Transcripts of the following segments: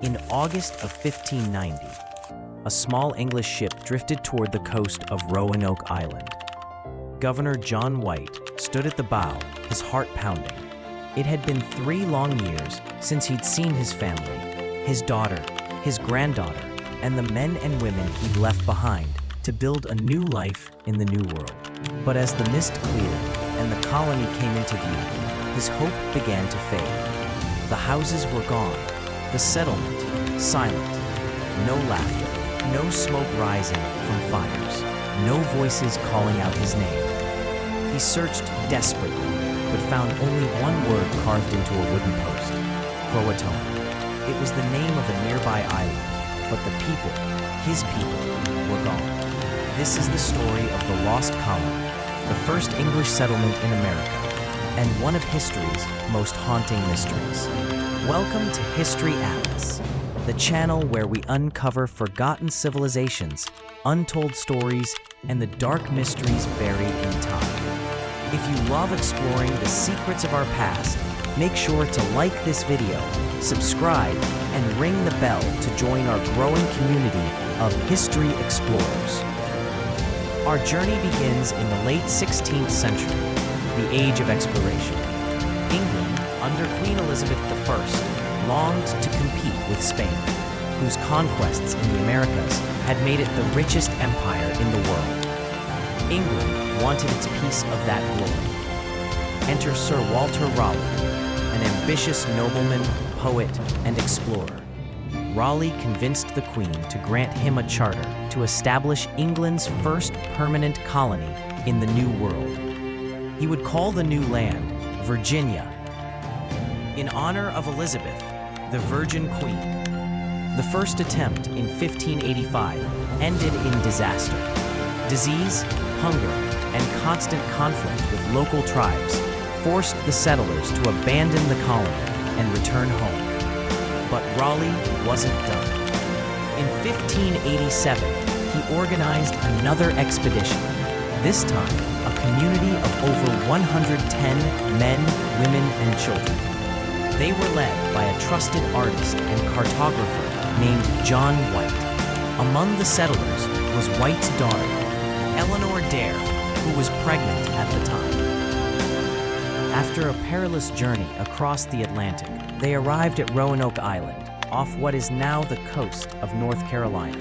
In August of 1590, a small English ship drifted toward the coast of Roanoke Island. Governor John White stood at the bow, his heart pounding. It had been 3 long years since he'd seen his family, his daughter, his granddaughter, and the men and women he'd left behind to build a new life in the New World. But as the mist cleared and the colony came into view, his hope began to fade. The houses were gone, the settlement silent, no laughter, no smoke rising from fires, no voices calling out his name. He searched desperately, but found only one word carved into a wooden post: Roanoke. It was the name of a nearby island, but the people, his people, were gone. This is the story of the lost colony, the first English settlement in America, and one of history's most haunting mysteries. Welcome to History Atlas, the channel where we uncover forgotten civilizations, untold stories, and the dark mysteries buried in time. If you love exploring the secrets of our past, make sure to like this video, subscribe, and ring the bell to join our growing community of history explorers. Our journey begins in the late 16th century, the age of exploration. England, under Queen Elizabeth I, longed to compete with Spain, whose conquests in the Americas had made it the richest empire in the world. England wanted its piece of that glory. Enter Sir Walter Raleigh, an ambitious nobleman, poet, and explorer. Raleigh convinced the Queen to grant him a charter to establish England's first permanent colony in the New World. He would call the new land Virginia, in honor of Elizabeth, the Virgin Queen. The first attempt in 1585 ended in disaster. Disease, hunger, and constant conflict with local tribes forced the settlers to abandon the colony and return home. But Raleigh wasn't done. In 1587, he organized another expedition, this time a community of over 110 men, women, and children. They were led by a trusted artist and cartographer named John White. Among the settlers was White's daughter, Eleanor Dare, who was pregnant at the time. After a perilous journey across the Atlantic, they arrived at Roanoke Island, off what is now the coast of North Carolina.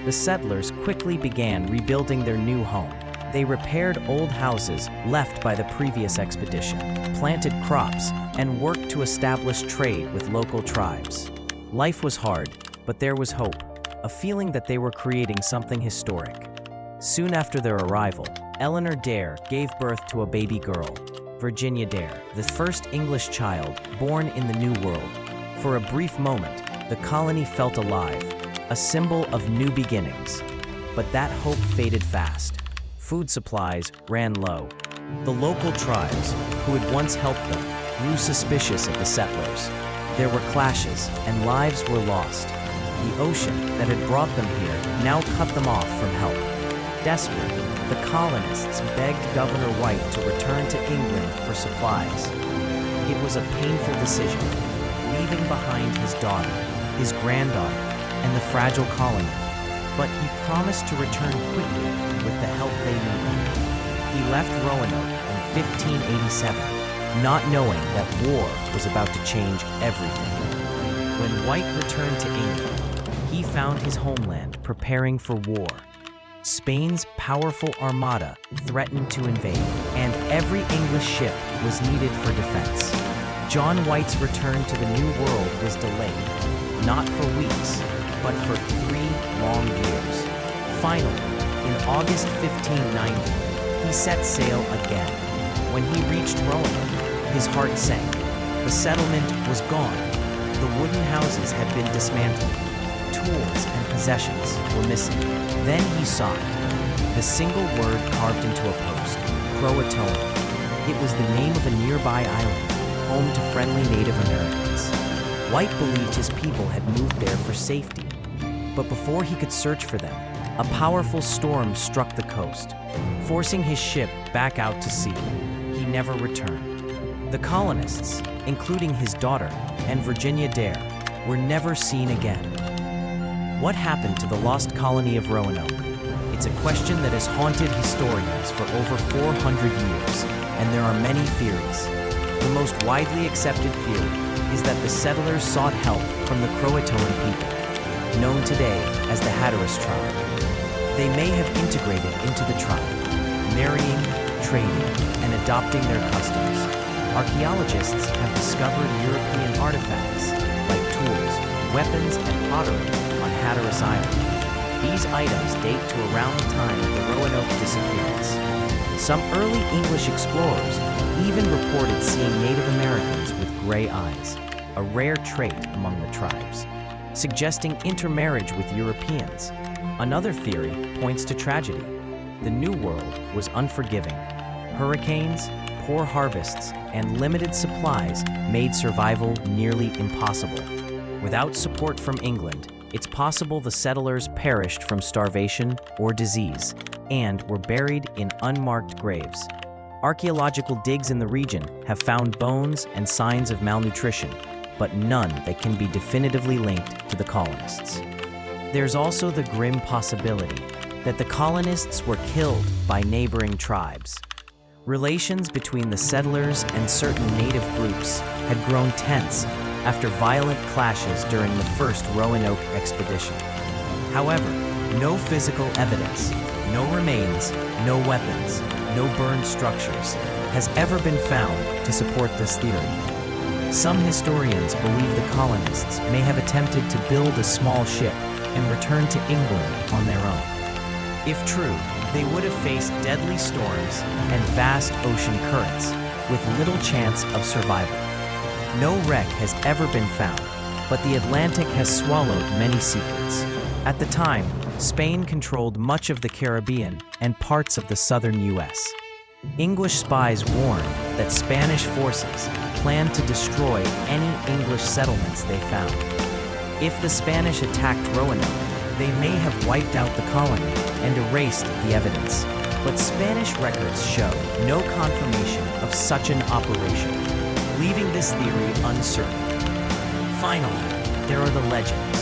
The settlers quickly began rebuilding their new home. They repaired old houses left by the previous expedition, planted crops, and worked to establish trade with local tribes. Life was hard, but there was hope, a feeling that they were creating something historic. Soon after their arrival, Eleanor Dare gave birth to a baby girl, Virginia Dare, the first English child born in the New World. For a brief moment, the colony felt alive, a symbol of new beginnings. But that hope faded fast. Food supplies ran low. The local tribes, who had once helped them, grew suspicious of the settlers. There were clashes, and lives were lost. The ocean that had brought them here now cut them off from help. Desperate, the colonists begged Governor White to return to England for supplies. It was a painful decision, leaving behind his daughter, his granddaughter, and the fragile colony. But he promised to return quickly with the help they needed. He left Roanoke in 1587, not knowing that war was about to change everything. When White returned to England, he found his homeland preparing for war. Spain's powerful armada threatened to invade, and every English ship was needed for defense. John White's return to the New World was delayed, not for weeks, but for 3 long years. Finally, in August 1590, he set sail again. When he reached Roanoke, his heart sank. The settlement was gone. The wooden houses had been dismantled. Tools and possessions were missing. Then he saw it, the single word carved into a post, Croatoan. It was the name of a nearby island, home to friendly Native Americans. White believed his people had moved there for safety. But before he could search for them, a powerful storm struck the coast, forcing his ship back out to sea. He never returned. The colonists, including his daughter and Virginia Dare, were never seen again. What happened to the lost colony of Roanoke? It's a question that has haunted historians for over 400 years, and there are many theories. The most widely accepted theory is that the settlers sought help from the Croatoan people, known today as the Hatteras tribe. They may have integrated into the tribe, marrying, trading, and adopting their customs. Archaeologists have discovered European artifacts like tools, weapons, and pottery on Hatteras Island. These items date to around the time of the Roanoke disappearance. Some early English explorers even reported seeing Native Americans with gray eyes, a rare trait among the tribes, suggesting intermarriage with Europeans. Another theory points to tragedy. The New World was unforgiving. Hurricanes, poor harvests, and limited supplies made survival nearly impossible. Without support from England, it's possible the settlers perished from starvation or disease and were buried in unmarked graves. Archaeological digs in the region have found bones and signs of malnutrition, but none that can be definitively linked to the colonists. There's also the grim possibility that the colonists were killed by neighboring tribes. Relations between the settlers and certain native groups had grown tense after violent clashes during the first Roanoke expedition. However, no physical evidence, no remains, no weapons, no burned structures has ever been found to support this theory. Some historians believe the colonists may have attempted to build a small ship and return to England on their own. If true, they would have faced deadly storms and vast ocean currents, with little chance of survival. No wreck has ever been found, but the Atlantic has swallowed many secrets. At the time, Spain controlled much of the Caribbean and parts of the southern U.S. English spies warned that Spanish forces planned to destroy any English settlements they found. If the Spanish attacked Roanoke, they may have wiped out the colony and erased the evidence. But Spanish records show no confirmation of such an operation, leaving this theory uncertain. Finally, there are the legends,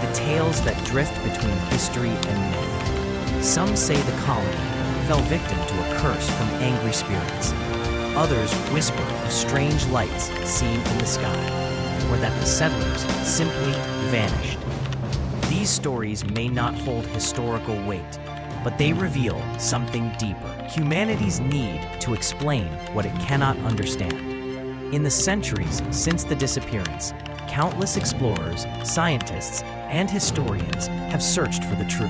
the tales that drift between history and myth. Some say the colony fell victim to a curse from angry spirits. Others whisper of strange lights seen in the sky, or that the settlers simply vanished. These stories may not hold historical weight, but they reveal something deeper: humanity's need to explain what it cannot understand. In the centuries since the disappearance, countless explorers, scientists, and historians have searched for the truth.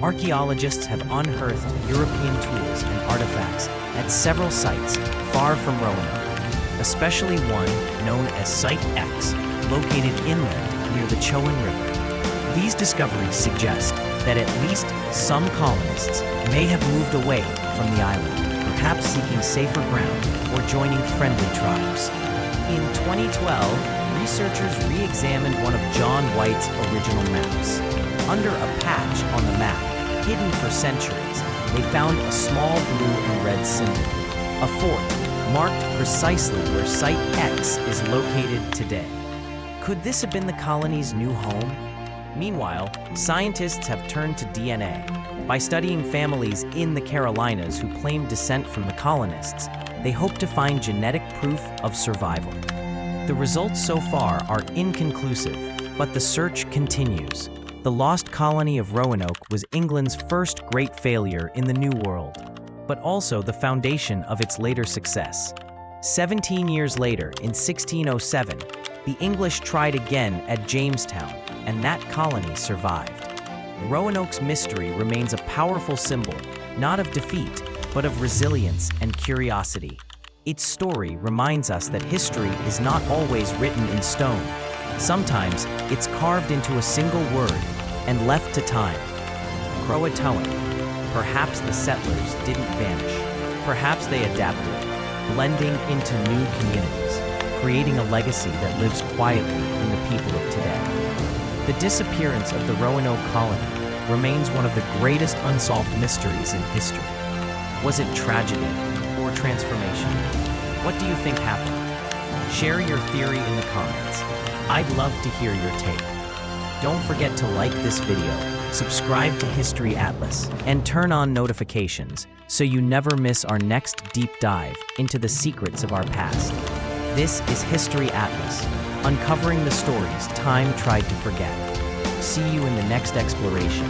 Archaeologists have unearthed European tools and artifacts at several sites far from Roanoke, especially one known as Site X, located inland near the Chowan River. These discoveries suggest that at least some colonists may have moved away from the island, perhaps seeking safer ground or joining friendly tribes. In 2012, researchers re-examined one of John White's original maps. Under a patch on the map, hidden for centuries, they found a small blue and red symbol, a fort marked precisely where Site X is located today. Could this have been the colony's new home? Meanwhile, scientists have turned to DNA. By studying families in the Carolinas who claim descent from the colonists, they hope to find genetic proof of survival. The results so far are inconclusive, but the search continues. The lost colony of Roanoke was England's first great failure in the New World, but also the foundation of its later success. 17 years later, in 1607, the English tried again at Jamestown, and that colony survived. Roanoke's mystery remains a powerful symbol, not of defeat, but of resilience and curiosity. Its story reminds us that history is not always written in stone. Sometimes it's carved into a single word and left to time. Croatoan. Perhaps the settlers didn't vanish. Perhaps they adapted, blending into new communities, creating a legacy that lives quietly in the people of today. The disappearance of the Roanoke colony remains one of the greatest unsolved mysteries in history. Was it tragedy or transformation? What do you think happened? Share your theory in the comments. I'd love to hear your take. Don't forget to like this video, subscribe to History Atlas, and turn on notifications so you never miss our next deep dive into the secrets of our past. This is History Atlas, uncovering the stories time tried to forget. See you in the next exploration.